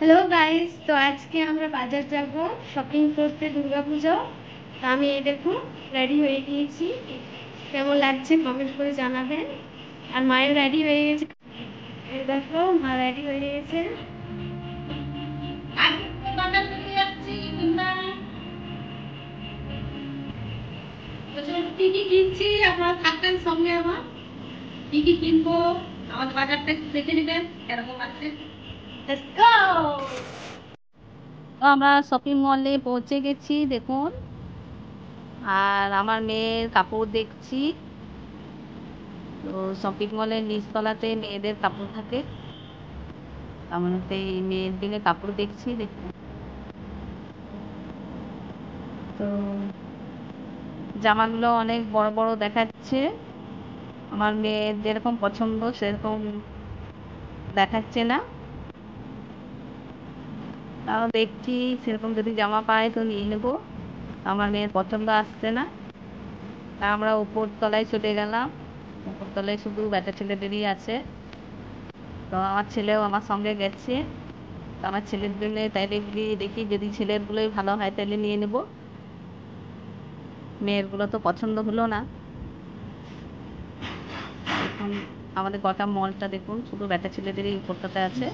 Hello guys, তো আজকে আমরা বাজার যাব শপিং করতে দুর্গাপুজো। তো আমি এই দেখুন রেডি হয়ে গিয়েছি, কেমন লাগছে কমেন্ট করে জানাবেন। আর মায়ের রেডি হয়ে গেছে, এই দেখো মা রেডি হয়ে গেছে। কি কি কিনছি আপনারা থাকবেন সঙ্গে, আমার কি কি কিনবো আমাদের বাজারটা দেখে নেবেন এরকম আছে। Let's go! তো আমরা শপিং মলে পৌঁছে গেছি দেখুন, আর আমার মেয়ের কাপড় দেখছি। তো শপিং মলের নিচতলাতে মেয়েদের কাপড় থাকে, আমরা মেয়ের দিকে কাপড় দেখছি দেখুন। তো জামাগুলো অনেক বড় বড় দেখাচ্ছে, আমার মেয়ের যেরকম পছন্দ সেরকম দেখাচ্ছে না। তাও দেখছি সেরকম যদি জামা পাই তো নিয়ে নেবো, আমার মেয়ের পছন্দ আসছে না। তা আমরা উপর তলায় চলে গেলাম, উপর তলায় শুধু বেটা ছেলেদেরই আছে। তো আমার ছেলেও আমার সঙ্গে গেছে, তো আমার ছেলের জন্য তাইলে দেখি যদি ছেলেরগুলোই ভালো হয় তাহলে নিয়ে নেব, মেয়েরগুলো তো পছন্দ হলো না। এখন আমাদের গোটা মলটা দেখুন শুধু বেটা ছেলেদেরই উপরটাতে আছে।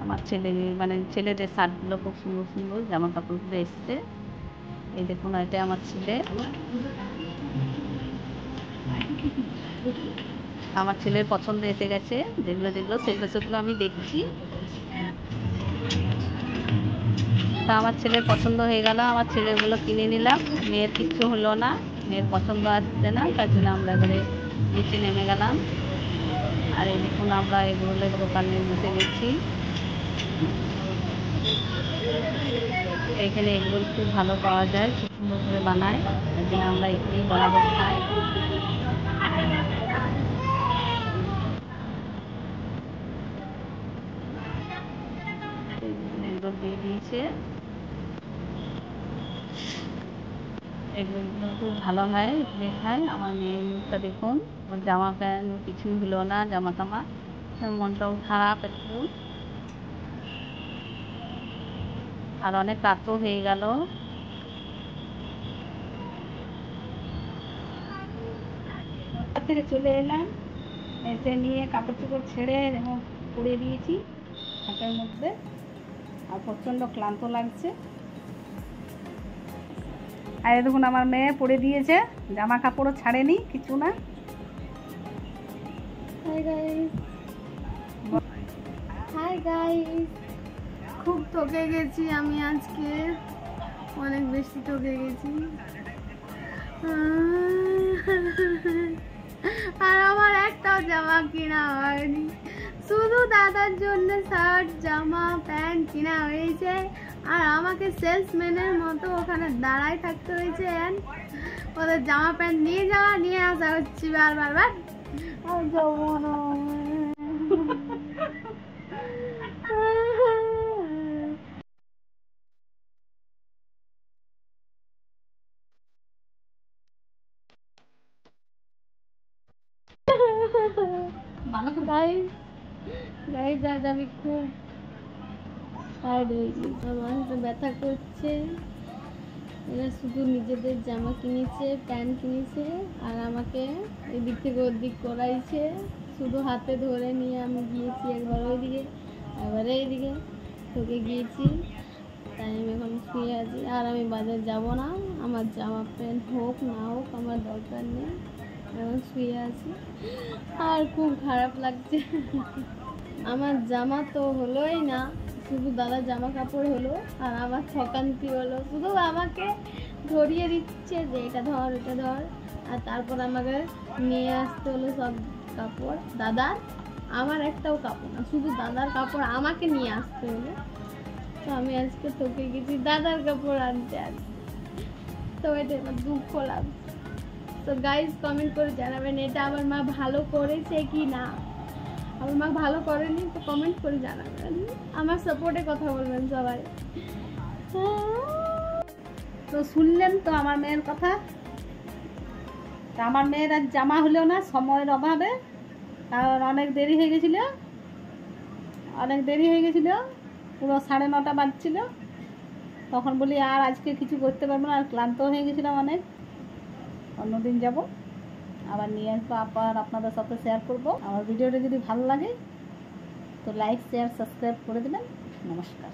আমার ছেলে মানে ছেলেদের শার্টগুলো খুব সুন্দর সুন্দর জামা কাপড়গুলো এসছে, এই দেখুন এটা আমার ছেলে। আমার ছেলের পছন্দ এসে গেছে, যেগুলো যেগুলো সেগুলো সেগুলো আমি দেখছি। তা আমার ছেলের পছন্দ হয়ে গেল, আমার ছেলেগুলো কিনে নিলাম। মেয়ের কিচ্ছু হলো না, মেয়ের পছন্দ আসছে না, তার জন্য আমরা এবারে নিচে নেমে গেলাম। আর এই দেখুন আমরা এগুলো দোকানে বসে গেছি, এখানে এগুলো খুব ভালো পাওয়া যায়, খুব সুন্দর করে বানায়, তার জন্য আমরা এখানেই বানাবো খাই। এগুলো দিয়ে দিয়েছে, এগুলো খুব ভালো হয় দেখায়। আমার মেয়ের মুখটা দেখুন, ওর জামা প্যান্ট কিছুই হলো না, জামা টামা, মনটাও খারাপ একটু। আর অনেক রাতও হয়ে গেল। থেকে চলে এলাম, এসে নিয়ে কাপড় চোপড় ছেড়ে এবং পরে দিয়েছি খাটের মধ্যে, আর প্রচণ্ড ক্লান্ত লাগছে। আর দেখুন আমার মেয়ে পরে দিয়েছে, জামা কাপড়ও ছাড়েনি কিছু না। হাই গাইস, খুব ঠকে গেছি আমি আজকে, অনেক বেশি ঠকে গেছি। আর আমার একটাও জামা কিনা হয়নি, শুধু দাদার জন্য শার্ট জামা প্যান্ট কিনা হয়েছে, আর আমাকে সেলসম্যানের মতো ওখানে দাঁড়ায় থাকতে হয়েছে। ওদের জামা প্যান্ট নিয়ে আসা হচ্ছে বারবার। আর যাবো না। গাইস আজ আমি খুব টায়ার্ড হয়ে গেছি, আমার ব্যথা করছে। এরা শুধু নিজেদের জামা কিনেছে, প্যান্ট কিনেছে, আর আমাকে এদিক থেকে ওদিক করাইছে। শুধু হাতে ধরে নিয়ে আমি গিয়েছি একবার ওইদিকে একবার এইদিকে, ঠকে গিয়েছি। তাই আমি এখন শুয়ে আছি, আর আমি বাজার যাব না। আমার জামা প্যান্ট হোক না হোক আমার দরকার নেই, এখন শুয়ে আছি। আর খুব খারাপ লাগছে, আমার জামা তো হলোই না, শুধু দাদার জামা কাপড় হলো, আর আমার ঠকান্তি হলো, শুধু আমাকে ধরিয়ে দিচ্ছে যে এটা ধর এটা ধর, আর তারপর আমাকে নিয়ে আসতে হলো সব কাপড় দাদার। আমার একটাও কাপড় না, শুধু দাদার কাপড় আমাকে নিয়ে আসতে হলো। তো আমি আজকে ঠকে গেছি দাদার কাপড় আনতে আনতে, তো এটা আমার দুঃখ লাগছে। তো গাইজ কমেন্ট করে জানাবেন এটা আমার মা ভালো করেছে কি না। আমার মা ভালো করেনি তো কমেন্ট করে জানাবেন, আমার সাপোর্টে কথা বলবেন সবাই। তো শুনলেন তো আমার মেয়ের কথা, তা আমার মেয়ের আর জামা হলো না সময়ের অভাবে, কারণ অনেক দেরি হয়ে গেছিলো, পুরো 9:30 বাজছিল। তখন বলি আর আজকে কিছু করতে পারবো না, আর ক্লান্ত হয়ে গেছিলাম অনেক, অন্যদিন যাব আবার নিয়ে আসবো, আবার আপনাদের সাথে শেয়ার করব। আমার ভিডিওটা যদি ভালো লাগে তো লাইক শেয়ার সাবস্ক্রাইব করে দেবেন। নমস্কার।